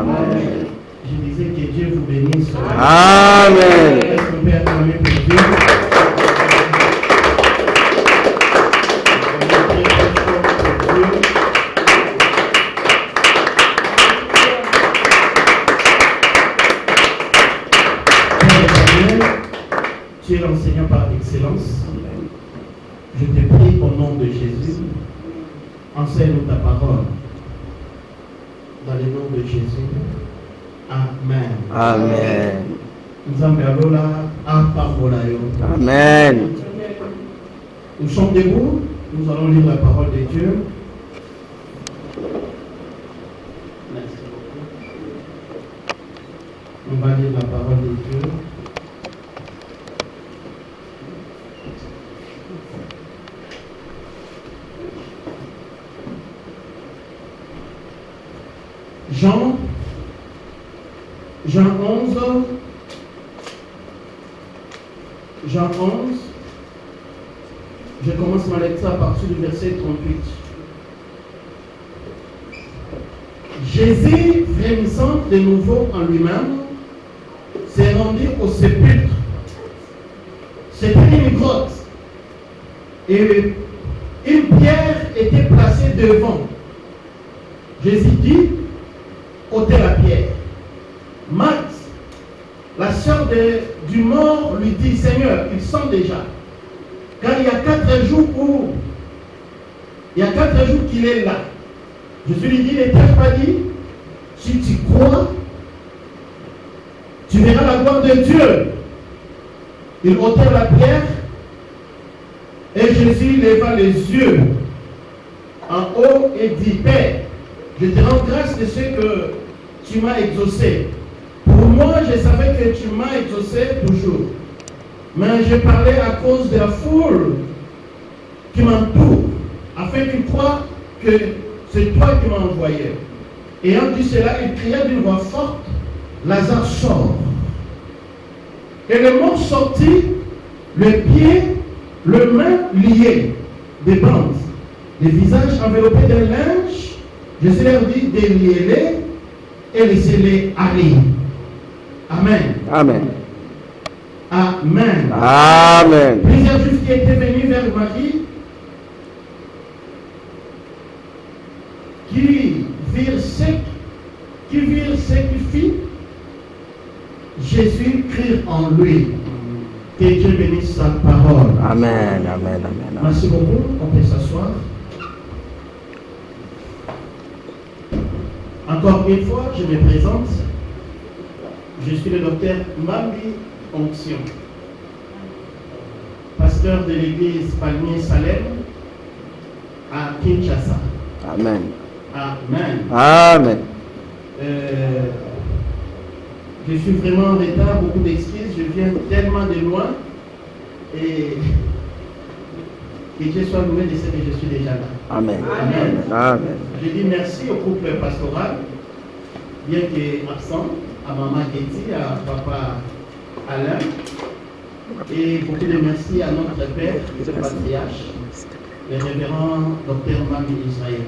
Amen. Je disais que Dieu vous bénisse. Amen. Est-ce qu'on peut acclamer pour Dieu? Tu es l'enseignant par excellence. Je te prie au nom de Jésus, enseigne-nous ta parole. Dans le nom de Jésus. Amen. Amen. Amen. Nous sommes debout. Nous allons lire la parole de Dieu. Merci beaucoup. On va lire la parole de Dieu. Jean 11, je commence ma lecture à partir du verset 38. Jésus, frémissant de nouveau en lui-même, s'est rendu au sépulcre. C'était une grotte et une pierre était placée devant. Jésus dit, ôtez la pierre. Marthe, la sœur du mort, lui dit, Seigneur, ils sont déjà. Car il y a 4 jours qu'il est là. Jésus lui dit, n'ai-je pas dit, si tu crois, tu verras la gloire de Dieu. Ils ôtèrent la pierre et Jésus leva les yeux en haut et dit, Père, je te rends grâce de ce que tu m'as exaucé. Pour moi, je savais que tu m'as exaucé toujours. Mais je parlais à cause de la foule qui m'entoure, afin qu'ils croient que c'est toi qui m'as envoyé. Ayant dit cela, il cria d'une voix forte, Lazare sort. Et le mort sortit, le pied, le main liés, des bandes, les visages enveloppés d'un linge. Jésus leur dit, déliez-les et laissez-les aller. Amen. Amen. Amen. Amen. Plusieurs juifs qui étaient venus vers Marie, qui virent ce qui fit, Jésus crie en lui. Que Dieu bénisse sa parole. Amen. Amen. Amen. Merci beaucoup. On peut s'asseoir. Encore une fois, je me présente. Je suis le docteur Mambi Onction, pasteur de l'église Palmier Salem à Kinshasa. Amen. Amen. Amen. Je suis vraiment en retard, beaucoup d'excuses. Je viens tellement de loin et que Dieu soit loué de ce que je suis déjà là. Amen. Amen. Amen. Je dis merci au couple pastoral, bien qu'absent, à maman Getty, à papa Alain, et beaucoup de merci à notre père, le patriarche, le révérend docteur Mami Israël.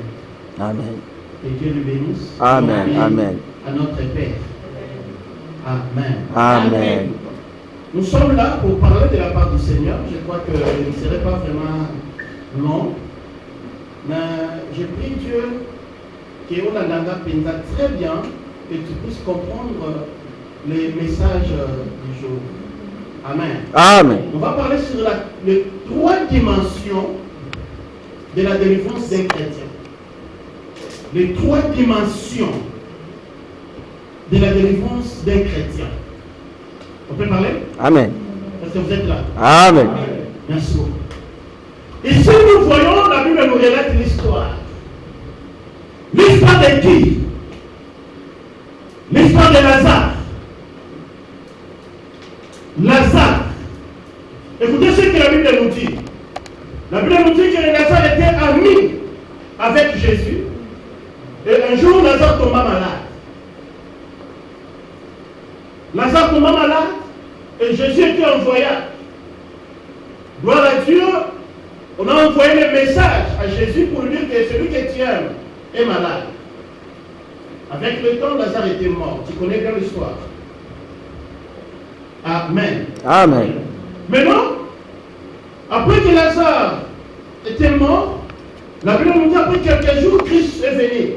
Amen. Que Dieu lui bénisse. Amen. Amen. À notre père. Amen. Amen. Nous sommes là pour parler de la part du Seigneur. Je crois que je ne serai pas vraiment long, mais je prie Dieu qu'on a très bien, que tu puisses comprendre les messages du jour. Amen. Amen. On va parler sur les 3 dimensions de la délivrance d'un chrétien. Les 3 dimensions de la délivrance d'un chrétien. On peut parler? Amen. Est-ce que vous êtes là? Amen. Merci beaucoup. Ici, nous voyons, la Bible nous relate l'histoire. L'histoire de qui? L'histoire de Lazare. Lazare. Écoutez ce que la Bible nous dit. La Bible nous dit que Lazare était ami avec Jésus. Et un jour, Lazare tomba malade. Lazare tomba malade et Jésus était en voyage. Gloire à Dieu, on a envoyé le message à Jésus pour lui dire que celui que tu aimes est malade. Avec le temps, Lazare était mort. Tu connais bien l'histoire. Amen. Amen. Maintenant, après que Lazare était mort, la Bible nous dit après quelques jours, Christ est venu.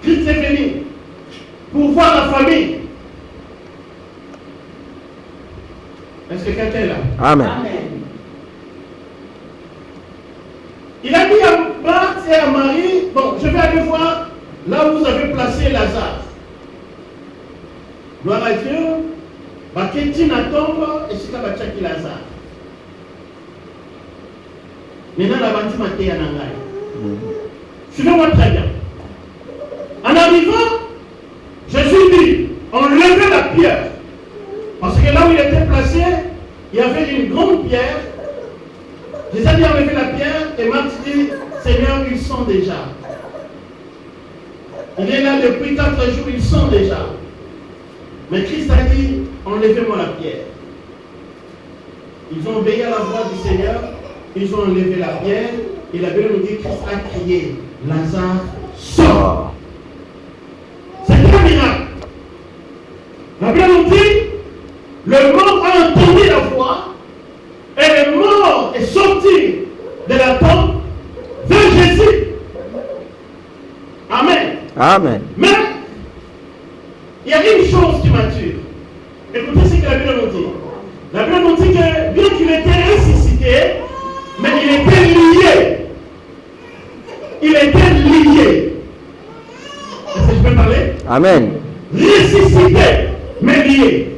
Christ est venu pour voir la famille. Est-ce que quelqu'un est là? Amen. Il a dit à Marthe et à Marie, bon, je vais aller voir là où vous avez placé Lazare. Gloire à Dieu. Baketina tombe et c'est comme Tchaki Lazare. Maintenant, la bâtisse m'a été en anglais. Suivez-moi très bien. En arrivant, Jésus dit, on levait la pierre. Parce que là où il était placé, il y avait une grande pierre. Jésus a dit enlever la pierre et Marthe dit, Seigneur, ils sont déjà. Il est là depuis 4 jours, ils sont déjà. Mais Christ a dit, enlevez-moi la pierre. Ils ont obéi à la voix du Seigneur, ils ont enlevé la pierre, et la Bible nous dit, Christ a crié, Lazare, sort. C'est un miracle. La Bible nous dit, le mort a entendu la voix, et le mort est sorti de la tombe vers Jésus. Amen. Amen. Mais, il y a une chose qui m'attire. Écoutez ce que la Bible nous dit. La Bible nous dit que bien qu'il était ressuscité, mais il était lié. Il était lié. Est-ce que je peux parler? Amen. Ressuscité, mais lié.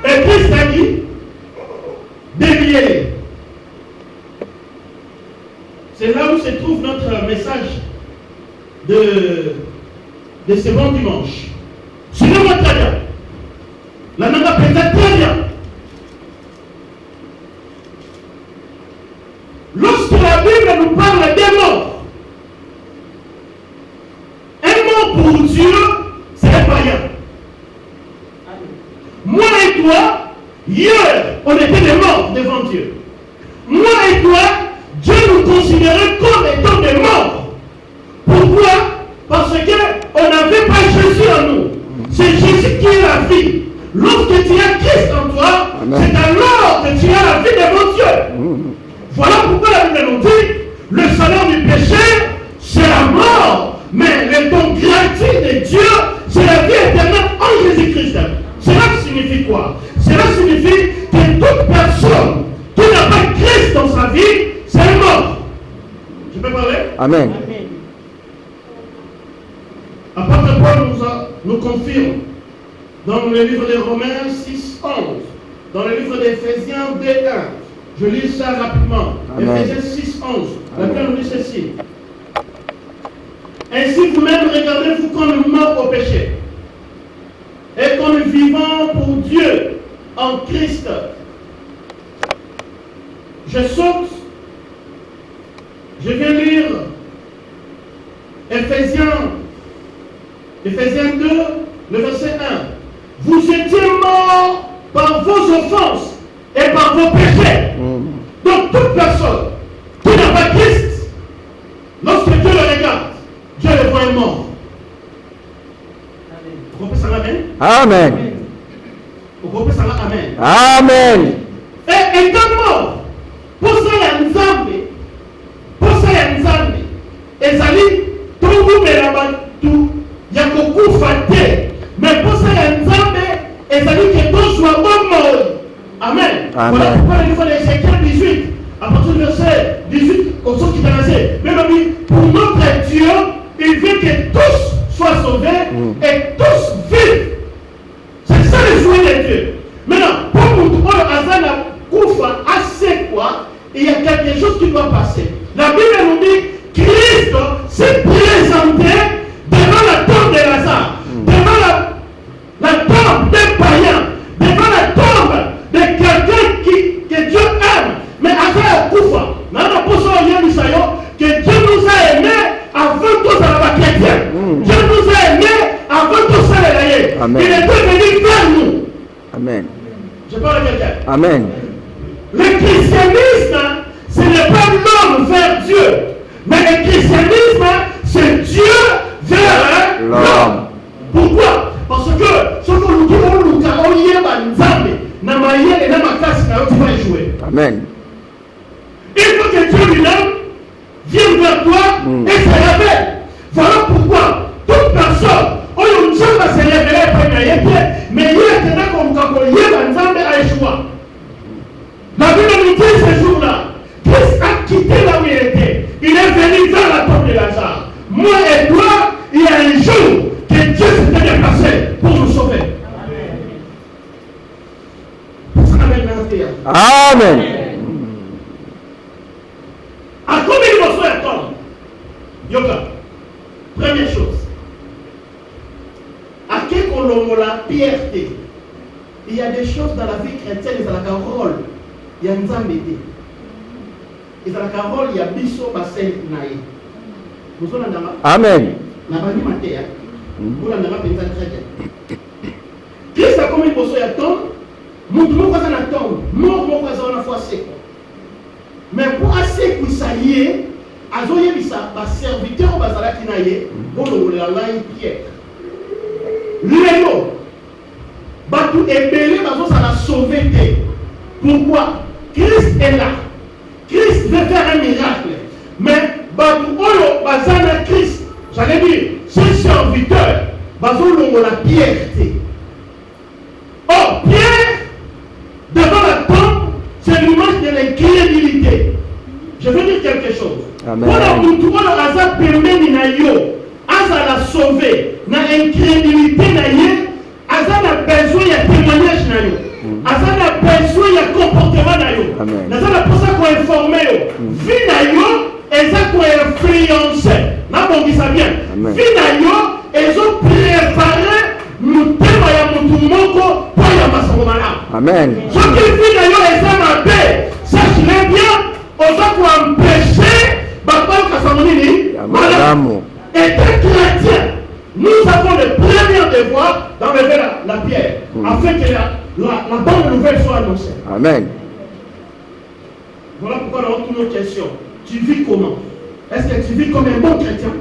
Et Christ a dit, déliez-les. C'est là où se trouve notre message de ce bon dimanche. Suivez-moi très bien. La nana présente très bien. Lorsque la Bible nous parle des morts, un mort pour Dieu, c'est un païen. Moi et toi, hier, on était des morts devant Dieu. Moi et toi, Dieu nous considérait comme étant des morts. Pourquoi? Parce qu'on n'avait pas Jésus en nous. C'est Jésus qui est la vie. Lorsque tu as Christ en toi, Amen. c'est alors que tu as la vie devant Dieu. Voilà pourquoi la Bible nous dit, le salaire du péché, c'est la mort. Mais le don gratuit de Dieu, c'est la vie éternelle en Jésus-Christ. Cela signifie quoi? Cela signifie que toute personne qui n'a pas Christ dans sa vie, c'est un mort. Je peux parler? Amen. Apôtre Paul nous confirme dans le livre de Romains 6, 11, dans le livre d'Éphésiens 2, 1. Je lis ça rapidement. Amen. Éphésiens 6, 11. La Bible nous dit ceci. Ainsi vous-même regardez-vous comme morts au péché et comme vivants pour Dieu en Christ. Je saute. Je viens lire Éphésiens 2, le verset 1. Vous étiez morts par vos offenses et par vos péchés. Donc toute personne qui n'a pas Christ, lorsque Dieu le regarde, Dieu le voit mort. Vous comprenez ça, amen? Amen. Vous comprenez ça, amen? Amen. Et étant mort, pour ça il y a Nzambe, ezali tongumela batu ya kokufa te, mais pour ça il y a Nzambe ezali que tozwa bomoi. Amen. Amen. Voilà pourquoi le livre d'Ézéchiel 18, à partir du verset 18 au sort qui est même dit, pour notre Dieu, il veut que tous soient sauvés et tous vivent. C'est ça le souhait de Dieu. Maintenant, pour nous, Azana Koufa, assez quoi, il y a quelque chose qui doit passer. La Bible nous dit, Christ s'est présenté devant la tombe de Lazare, devant la tombe d'un païen, devant la tombe de quelqu'un que Dieu aime. Mais Azana Koufa, maintenant pour ça, il y a que Dieu nous a aimés avant tous les chrétiens. Dieu nous a aimés avant tous les laïcs. Il est venu vers nous. Amen. Je parle à quelqu'un. Amen. Le christianisme, ce n'est pas l'homme vers Dieu. Mais le christianisme, c'est Dieu vers l'homme. Pourquoi? Parce que ce que nous devons nous faire, on y est banzambe, na maïe et na makasi na tu vas jouer. Amen. Il faut que Dieu lui-même vienne vers toi et se révèle. Voilà pourquoi toute personne, on ne sait pas se révéler, mais il y a quelqu'un comme quand il y a banzambe à échouer. La Bible nous dit ce jour-là, Christ a quitté là où il était. Il est venu dans la tombe de Lazare. Moi et toi, il y a un jour que Dieu s'était déplacé pour nous sauver. Amen. À combien il faut attendre? Yoga. Première chose. À quel qu'on la pierreté? Il y a des choses dans la vie chrétienne, il y a la parole. Il y a une zambété. Il y a la parole, il y a biso basel naï. Vous en avez? Amen. La banni matéa. Vous en avez pensé très bien. Christ a combien il faut attendre? Mon voisin attend. Mon voisin a foi sec. Mais pour assez que ça y est, azoye bisa ba serviteur bazala kinaye, bon le la Pierre. Léo. Batou ebele bazo ça la sauver. Pourquoi? Christ est là. Christ veut faire un miracle. Mais batou olo bazana Christ, j'allais dire, ce serviteur bazo la pierreté. Oh, Pierre, devant la tombe, c'est l'image de l'incrédulité. Je veux dire quelque chose. Amen. Voilà, Asa permet na yo, Asa la sauver, na incrédulité na ye, Asa na besoin de témoignage na yo, Asa na besoin de comportement na yo, Asa na pour ça qu'on informe yo, vie na yo, Asa qu'on influence, na bon qui ça bien, vie na yo, ils ont préparé nous témoignons ya mutu moko pour ya masango malamu. Amen. Ce qui vit d'ailleurs les hommes en paix, sachez bien, aux gens qui empêché, Baba Kassamonini, madame, étant chrétien, nous avons le premier devoir d'enlever la pierre, afin que la bonne nouvelle soit annoncée. Amen. Voilà pourquoi nous avons toutes nos questions. Tu vis comment? Est-ce que tu vis comme un bon chrétien?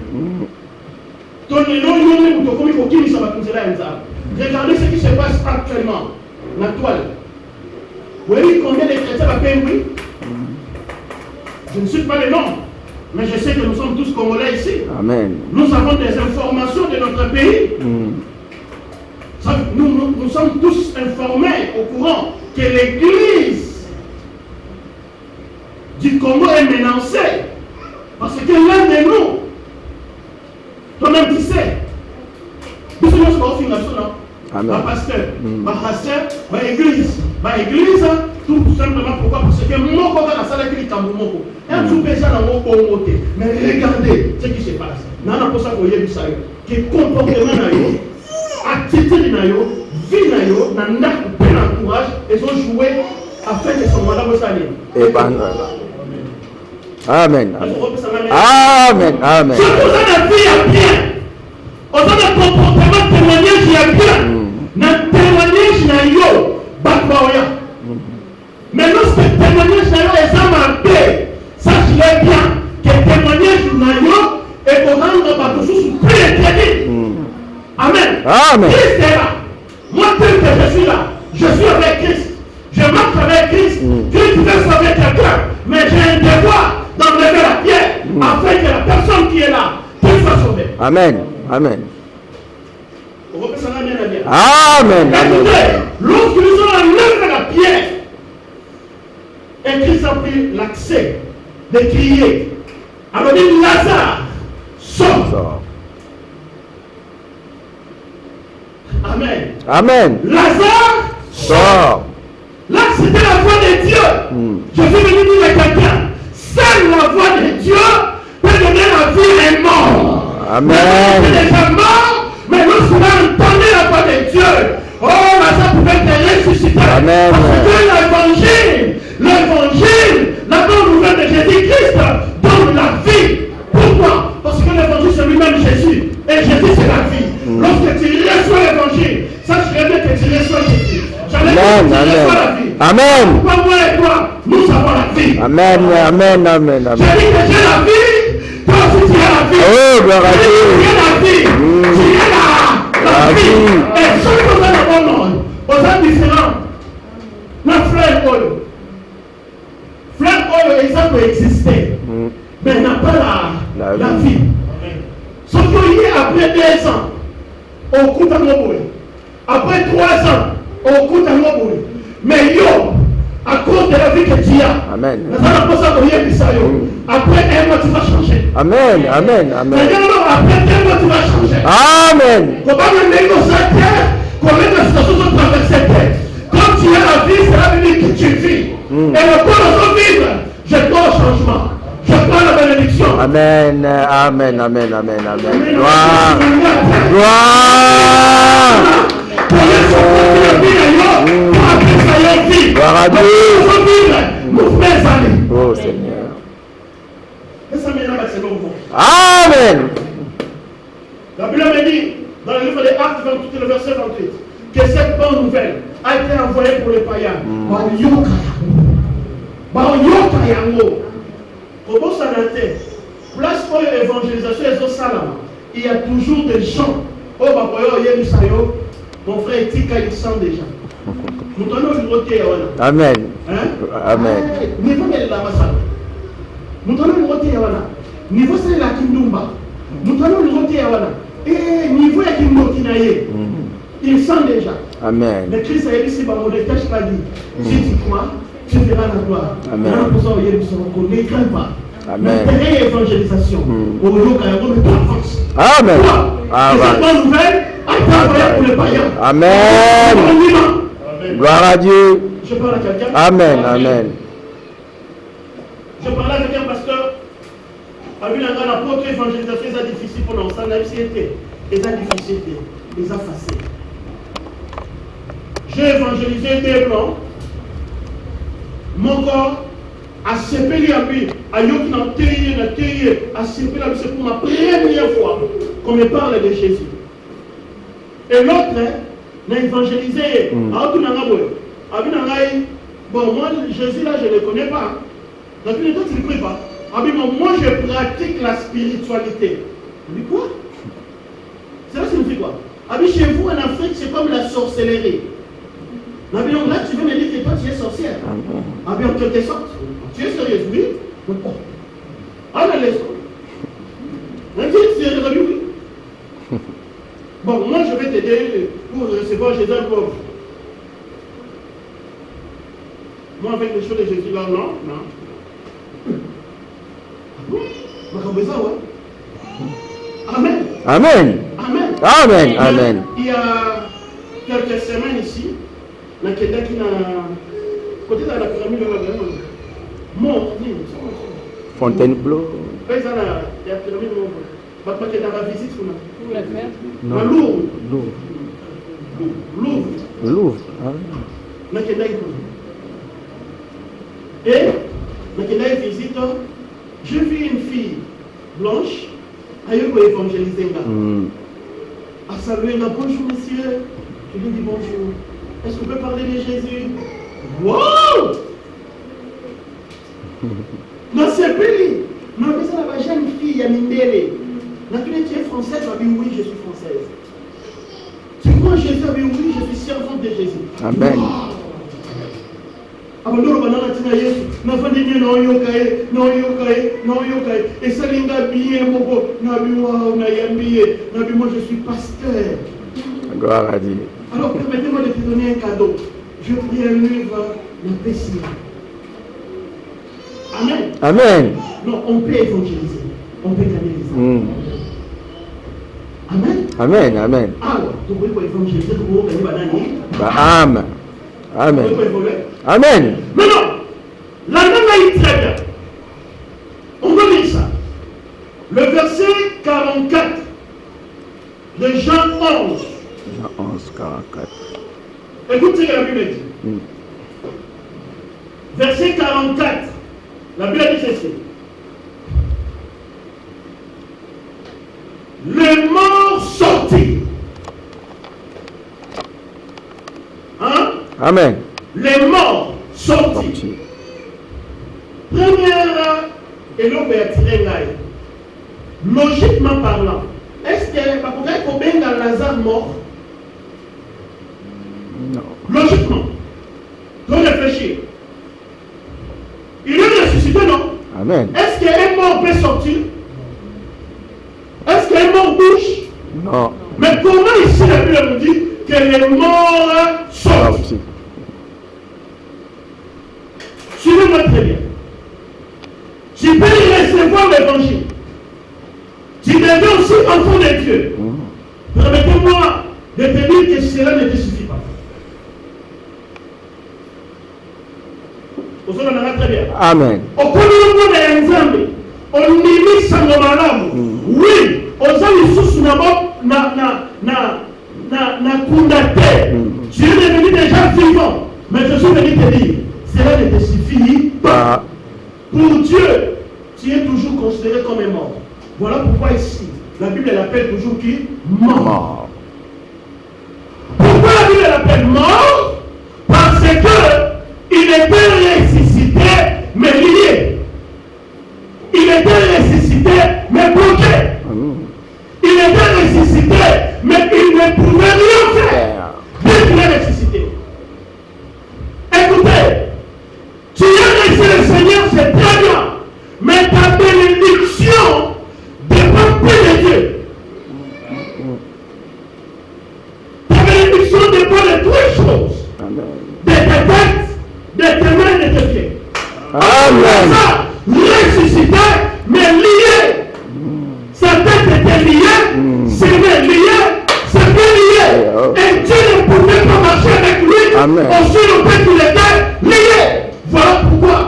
Regardez ce qui se passe actuellement. La toile. Vous voyez combien de chrétiens m'appellent oui? Je ne suis pas le nom, mais je sais que nous sommes tous Congolais ici. Amen. Nous avons des informations de notre pays. Nous sommes tous informés, au courant, que l'église du Congo est menacée. Parce que l'un de nous, toi-même tu sais, nous sommes Amen. pasteur, église, tout simplement pourquoi? Parce que mon corps a salé qui moko. Un tout déjà dans mon corps. Mais regardez ce qui se passe. Nana pour ça qu'on y a vu ça. Que comportement na yo, attitude na yo, vie na yo, nana coupé l'entourage, ils ont joué afin que son malade vous salue. Amen. Amen. Amen. Si vous avez la vie à bien, vous avez un comportement témoignage à bien. Dans témoignage na yo, bakwaoya. Mais lorsque témoignage na yo est en paix, sachez bien que témoignage na yo est pour rendre votre sous prééternel. Amen. Amen. Christ est là. Moi, tel que je suis là, je suis avec Christ. Je marche avec Christ. Christ veut sauver quelqu'un, mais j'ai un devoir d'enlever la pierre afin que la personne qui est là puisse soit sauvée. Amen. Amen. Amen. Amen. Lorsque nous avons enlevé la pierre, et Christ a pris l'accès de crier, alors dit Lazare, sors. Amen. Amen. Lazare, Sors. Là, c'était la voix de Dieu. Je vais venir dire à quelqu'un, seule la voix de Dieu peut donner la vie à un mort. Amen. C'est déjà mort, mais lorsqu'on a entendu la voix de Dieu, oh, Lazare pouvait te ressusciter. Amen. Parce que l'évangile, la bonne nouvelle de Jésus-Christ donne la vie. Pourquoi? Parce que l'évangile c'est lui-même Jésus. Et Jésus c'est la vie. Lorsque tu reçois l'évangile, sache bien que tu reçois Jésus. Amen. Amen. Pourquoi moi et toi, nous avons la vie. Amen. Amen. Amen. J'ai dit que j'ai la vie, vie. Oh, gloire à Dieu. Tu es la vie. Tu es la vie. Et chaque chose dans le monde, aux gens différents. Notre frère Oyo. Frère Oyo, exemple, existait. Mais n'a pas la vie. Sauf qu'il est après 2 ans, au coup de Moboui. Après 3 ans, au coup de Moboui. Mais yo, à cause de la vie que tu as, Amen. après 1 mois, tu vas changer. Amen. Amen. Amen. Après 2 mois, tu vas changer. Amen. Comment me négocier, comment la situation se traverser. Quand tu as la vie, c'est la vie que tu vis. Et le corps de vivre, je crois au changement. Je crois à la bénédiction. Amen. Amen. Amen. Amen. Amen. Gloire. Gloire. Gloire à Dieu. Oh Seigneur. Amen. La Bible me dit, dans le livre des Actes 28, le verset 28, que cette bonne nouvelle a été envoyée pour les païens. Comment ça n'a été? Place pour l'évangélisation et au salam, il y a toujours des gens. Oh, mon frère Tika, il sent déjà. Nous donnons le rotier. Amen. Amen. Niveau de la massale. Nous donnons le rotier. Niveau de la Kindumba. Nous donnons le rotier. Et niveau de Kindokinaye. Il sent déjà. Amen. Mais Christ a dit, si mon détache pas dit, si tu crois, tu verras la gloire. Amen. Ne crains pas. Amen. La évangélisation. Au lieu qu'à de ta force. Amen. Cette bonne nouvelle a été envoyée pour les païens. Amen. Gloire à Dieu. Je parle à quelqu'un. Amen. Amen. Je parlais avec un pasteur. A vu l'apôtre évangélisation, c'est difficile pour nous. Ça n'a pas été. C'est difficile. C'est facile. J'ai évangélisé des blancs. Mon corps a séparé à lui. A yoki n'a taillé, a séparé à lui. C'est pour ma première fois qu'on me parle de Jésus. Et l'autre, n'a évangélisé. Bon, moi, Jésus là, je ne le connais pas. Donc, il ne le connaît pas. Moi, je pratique la spiritualité. Mais quoi? Cela signifie quoi? Chez vous en Afrique, c'est comme la sorcellerie. Là, tu veux me dire que toi, tu es sorcière. En quelque sorte. Tu es sérieuse, oui? Ah, la laisse. C'est résolu, oui. Bon, moi, je vais t'aider pour recevoir Jésus pauvre. Moi, avec les choses de Jésus, là, non. Amen. Amen. Amen. Amen. Amen. Il y a quelques semaines ici, na kenda qui na côté de la pyramide de la Fontainebleau. Il y a la pyramide de la visite. Non. Louvre. Na kenda et na kenda visite, j'ai vu une fille blanche à évangéliser. À saluer, bonjour monsieur. Je lui dis bonjour. Est-ce qu'on peut parler de Jésus? Wow! Non, c'est plus. Non, mais ça la jeune fille, à Mindele. Tu es française, tu as dit oui, je suis française. Tu crois Jésus, tu as dit oui, je suis servante de Jésus. Amen. Et ça linga bien beaucoup. Moi je suis pasteur. Gloire à Dieu. Alors permettez-moi de te donner un cadeau. Je prie un livre de Pessia. Amen. Amen. Non, on peut évangéliser. On peut gagner les âmes. Amen. Amen. Amen. Alors, tu peux évangéliser, tu peux gagner banani. Amen. Amen. Amen. Maintenant, la langue est très bien. On va lire ça. Le verset 44 de Jean 11. Jean 11, 44. Écoutez ce que la Bible dit. Verset 44. La Bible dit ceci. Les morts sortis. Hein? Amen. Les morts sortis. Première, et l'homme est attiré là. logiquement parlant, est-ce que Lazare mort? Non. Logiquement. Donc réfléchir. Il est ressuscité, non? Amen. Est-ce qu'un mort peut sortir? Est-ce qu'un mort bouge? Non. Mais comment ici la Bible nous dit que les morts sortent? Suivez-moi très bien. Tu peux recevoir l'évangile. Tu deviens aussi enfant de Dieu. Permettez-moi de te dire que cela ne te suffit pas. Vous en très bien. Amen. Au commun de l'examen, on limite sans malamu. Oui, aux hommes sous na condamné. Tu es devenu déjà vivant. Mais je suis venu te dire, cela ne te suffit pas. Pour Dieu, tu es toujours considéré comme un mort. Voilà pourquoi ici, la Bible l'appelle toujours qui? Mort. Pourquoi la Bible l'appelle mort? Parce que il était ressuscité, mais lié. Il était ressuscité, mais bloqué. Il était ressuscité, mais il ne pouvait rien faire. Dès qu'il est ressuscité. Écoutez, tu as laissé le Seigneur, c'est très bien. Mais ta bénédiction dépend plus de Dieu. Ta bénédiction dépend de trois choses. De ta tête, de tes mains et de tes pieds. Amen. Ça, ressuscité, mais lié. Sa tête était liée, ses mains liées, ses pieds liés. Et Dieu ne pouvait pas marcher avec lui. Amen. Aussi longtemps qu'il était lié. Voilà pourquoi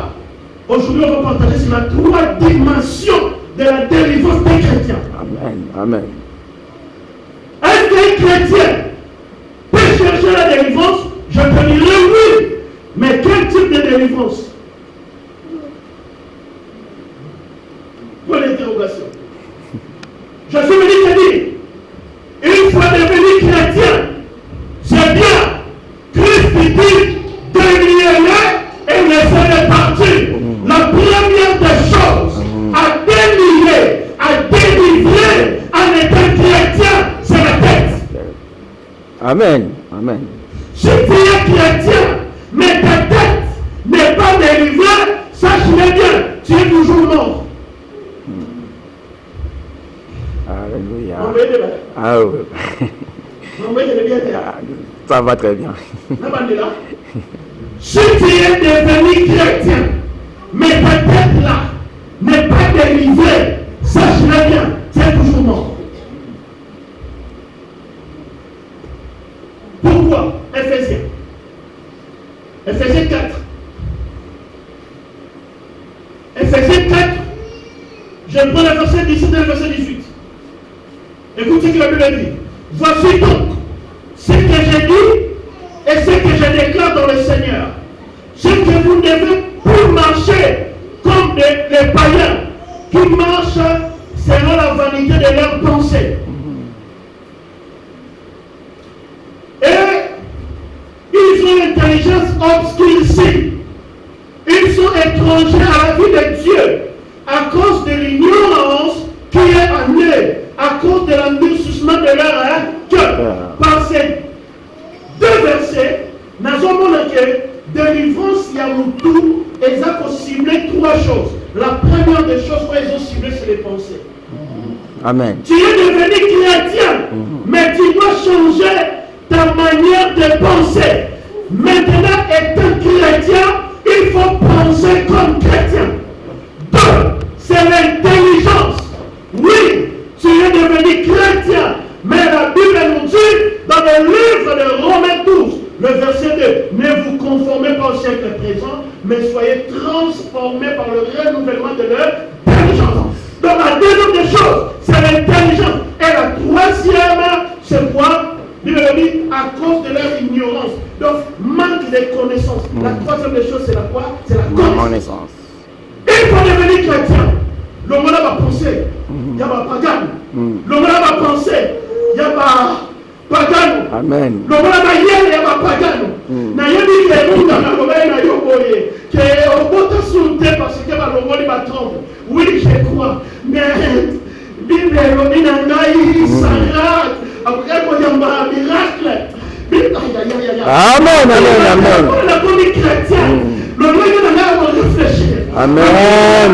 aujourd'hui on va partager sur la trois dimensions de la délivrance des chrétiens. Amen. Amen. Est-ce qu'un chrétien peut chercher la délivrance? Je te dirais oui. Mais quel type de délivrance? Point d'interrogation. Je suis venu te dire, une fois devenu chrétien, c'est bien. Christ dit, déliez-le et laissez-le partir. La première des choses à délier, à délivrer en étant chrétien, c'est la tête. Amen. Amen. Si tu es chrétien, mais ta tête n'est pas délivrée, sache-le bien, tu es toujours mort. Alléluia. Vous voyez bien? Ah oui. Vous voyez bien? Ça va très bien. Si tu es devenu chrétien, mais ta tête là n'est pas délivrée, sache-le bien, tu es toujours mort. Pourquoi? Éphésiens. Éphésiens 4. Éphésiens 4. Je prends le verset 17 et le verset 18. Écoutez ce que la Bible dit. Voici donc ce que j'ai dit et ce que je déclare dans le Seigneur. Ce que vous devez pour marcher comme les païens qui marchent selon la vanité de leurs pensées. Et ils ont l'intelligence obscurcie. Ils sont étrangers à la vie de Dieu à cause de l'ignorance qui est en eux, à cause de l'endurcissement de leur cœur. Par ces deux versets, nous avons que délivrance Yamoutou, ils ont ciblé trois choses. La première des choses qu'ils ont ciblé, c'est les pensées. Amen. Tu es devenu chrétien, mais tu dois changer ta manière de penser. Maintenant, étant chrétien, il faut penser comme chrétien. Deux, c'est l'intelligence. Oui, tu es devenu chrétien, mais la Bible nous dit dans le livre de Romains 12, le verset 2, ne vous conformez pas au siècle présent, mais soyez transformés par le renouvellement de leur intelligence. Donc la deuxième des choses, c'est l'intelligence. Et la troisième, c'est quoi? Bible dit à cause de leur ignorance. Donc manque de connaissances. La troisième des choses, c'est la quoi? C'est la connaissance. Il faut devenir chrétien. Le monde va penser, il y a pas pagan. Le monde va penser, il y a pas pagan. Amen. Le monde va y aller, il y a pas pagan. Na yebi que nous dans la romaine na yoboye que au bota sunte parce que le monde va tromper. Oui, je crois. Mais Bible elobi na ngai Sarah après ko yamba miracle. Amen, amen, amen. La bonne chrétien. Le moyen de la réfléchir. Amen.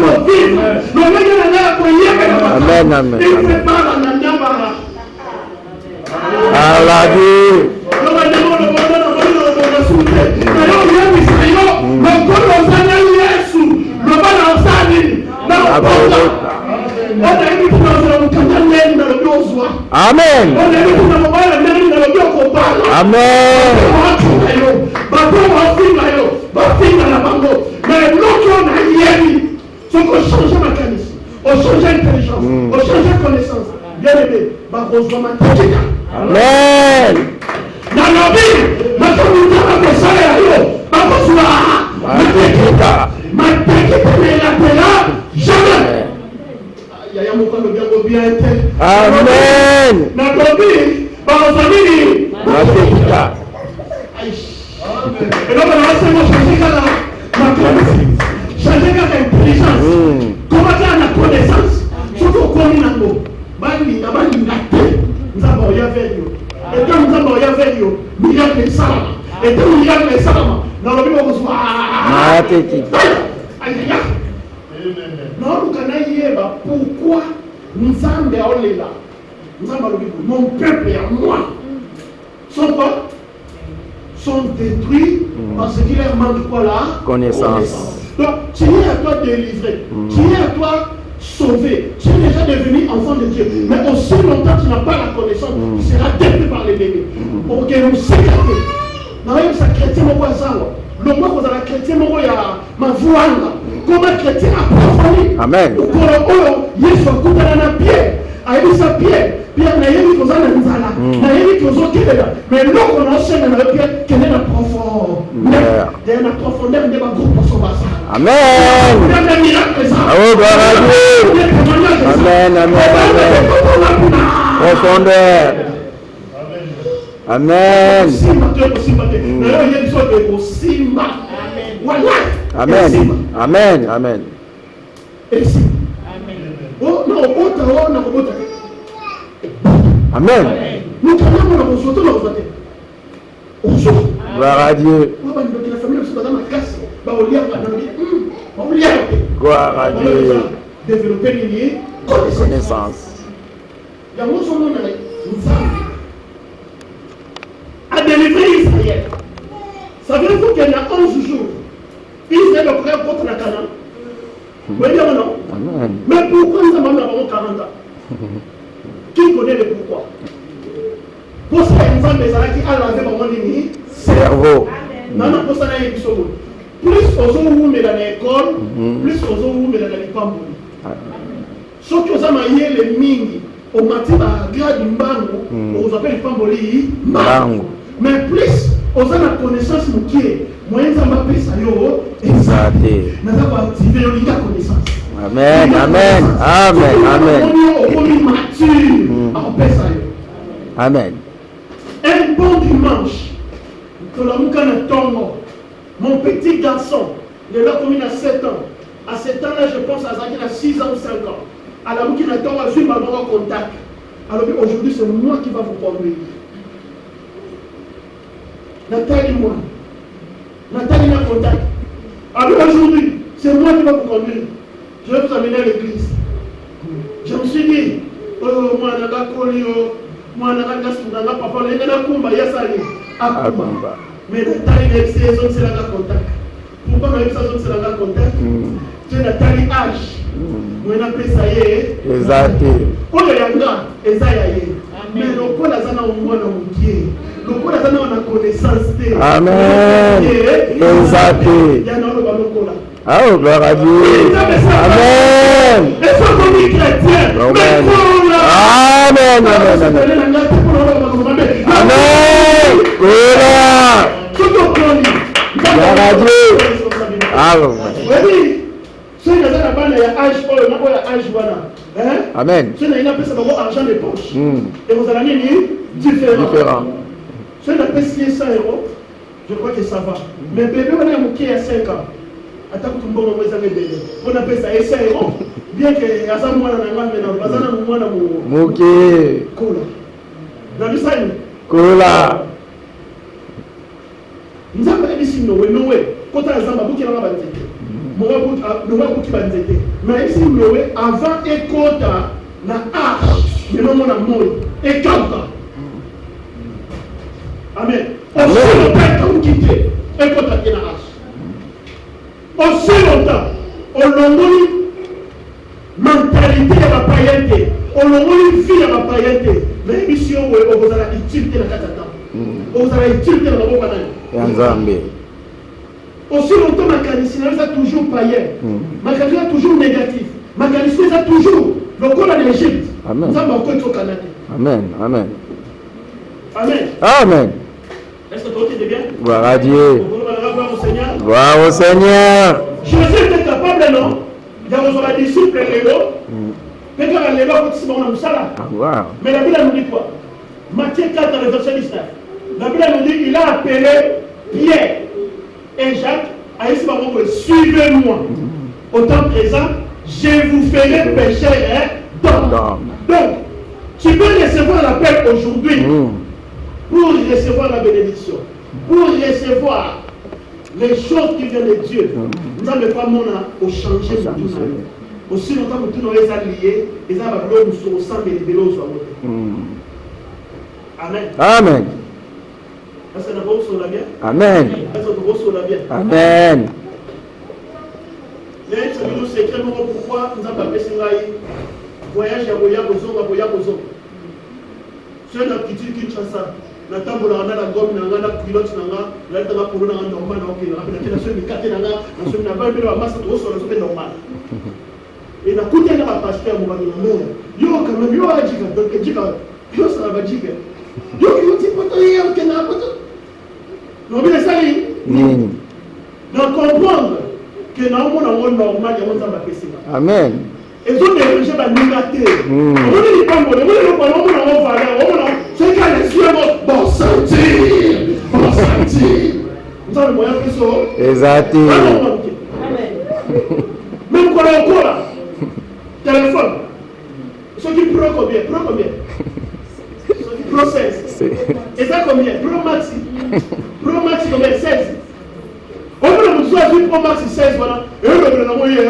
Le moyen de la amen, amen. Il prépare la nyambara. Aladi. Amen. Amen. Pourquoi mon peuple et moi sont quoi? Sont détruits parce qu'il leur manque quoi là? Connaissance. Donc tu es à toi délivré, tu es à toi sauvé, tu es déjà devenu enfant de Dieu. Mais aussi longtemps tu n'as pas la connaissance, tu seras détruit par l'ennemi. Pour que nous sécurions. Nous avons sa chrétien mon voisin. Le mot que vous avez chrétien mon ya ma voix. Comment chrétien approfondi. Amen. Yesu akutana na Pierre. Aïssa Pierre, Pierre n'a eu qu'aux années n'a eu qu'aux autres mais l'eau qu'on enchaîne dans le Pierre, quelle est la profondeur? Il y a la profondeur de ma groupe pour son bassin. Amen. Amen, amen, amen. Profondeur. Amen. Amen. Amen. Amen. Oh non, amen. Nous prenons la consultation dans votre gloire à Dieu. Gloire à Dieu. Développer les liens, connaissance. À délivrer Israël. Ça veut dire qu'il y a 11 jours. Israël a pris contre la Canaan. Vous voyez ou non? Amen. Mais pourquoi nous avons 40 ans? Qui connaît le pourquoi? Pour ça, nous avons des gens qui ont lavé mon cerveau. Non, non, pour ça, il y a des choses. Plus aux gens où mais dans l'école, plus aux gens où mais dans les pambou. Sauf que ça m'a yé les mini. Au matin, à grade mbango, on appelle les pamboli mbango. Mais plus aux gens la connaissance qui est. Moyen de m'appeler ça yo, exact. Nous avons activé la connaissance. Amen, amen, amen, amen. Amen. Un bon dimanche, mon petit garçon, il est là comme il a 7 ans. À 7 ans-là, je pense à ça qu'il a 6 ans ou 5 ans. Alors, il a tort à suivre ma contact. Alors, aujourd'hui, c'est moi qui va vous conduire. Nathalie, moi. Nathalie a contact. Alors aujourd'hui, c'est moi qui vais vous conduire. Je vais vous amener à l'église. Je me suis dit, oh, moi, je vais moi, papa, je vais mais Nathalie a essayé de faire contact. Pourquoi on a eu ça de faire contact? C'est Nathalie H. Moi, on appelle ça exact. On est là, et ça y est. Mais le col a ça dans le monde entier. Le col a ça dans la connaissance. Amen. Exact. Oh, gloire à Dieu. Amen. Et ça, comme les chrétiens. Amen. Amen. Amen. Gloire. Gloire à Dieu. Amen. Amen. Ce n'est pas argent de poche. Et vous allez différent. Ce n'est pas 100 €, je crois que ça va. Mais bébé, on a qui a 5 ans. Attends que mbongo mweza ngedele. On appelle ça essai. Bien que asa mwana na ngame na bazana mwana mu. Muke. Kola. Na bisani. Kola. Nzamba ebisi nowe. Kota nzamba buki na banzete. Mowa buki banzete. Mais ebisi nowe avant ekota na arche. Mais non na moi. Ekota. Amen. Aussi longtemps qu'on quitte, et qu'on t'a na arche. Aussi longtemps, on l'ongoli mentalité de la païenté, on l'ongoli vie de la païenté. Mais mission où on vous a utilité la catata, on vous a utilité la boca Yanzambe. Aussi longtemps ma canicine est toujours païen, ma canicine est toujours négatif, ma canicine est toujours le corps en Égypte. Amen. Ça m'a encore au Canada. Amen. Amen. Amen. Amen. Est-ce que toi tu es bien? Gloire à Dieu. Gloire au Seigneur. Jésus était capable, non? Il y a des disciples, mais quand les lois, c'est bon, on ça. Mais la Bible nous dit quoi? Matthieu 4, verset 19. La Bible nous dit il a appelé Pierre et Jacques à essayer de suivez-moi. Au temps présent, je vous ferai pécher d'homme. Donc, tu peux recevoir l'appel aujourd'hui. Pour recevoir la bénédiction, pour recevoir les choses qui viennent de Dieu, nous n'avons pas au changer de tout. Aussi longtemps que tout nous est allié, et ça va nous sur le sang et les vélos sur Amen. Amen. Est-ce que nous sommes là bien? Amen. Est-ce que nous sommes là bien? Amen. Mais nous secret pourquoi nous avons appelé cela voyage à Boya-Bozo. C'est une activité qui Kinshasa. Na tambola na gomme na ngana pilote na nga la tanga pour na normal na ok na pena sur mikate na nga na sur na ba belo amasa to so so normal et na kuta na pasteur mo ba no yo quand même yo ajika donc jika yo ça va jika yo ti poto yo que na poto no bien ça li donc comprendre que na mo na normal ya mo nzamba pesi amen et zo déranger ba ningaté on ne pas mo le pas on na valeur c'est quand les yeux vont sentir. Nous avons le moyen que ça. Exact. Même quand on est encore là, téléphone. Ceux qui prennent combien? Ceux qui prennent 16. Et ça combien? Pro Maxi. Pro Maxi combien? 16. On peut nous choisir Pro Maxi 16, voilà. Et on peut nous envoyer.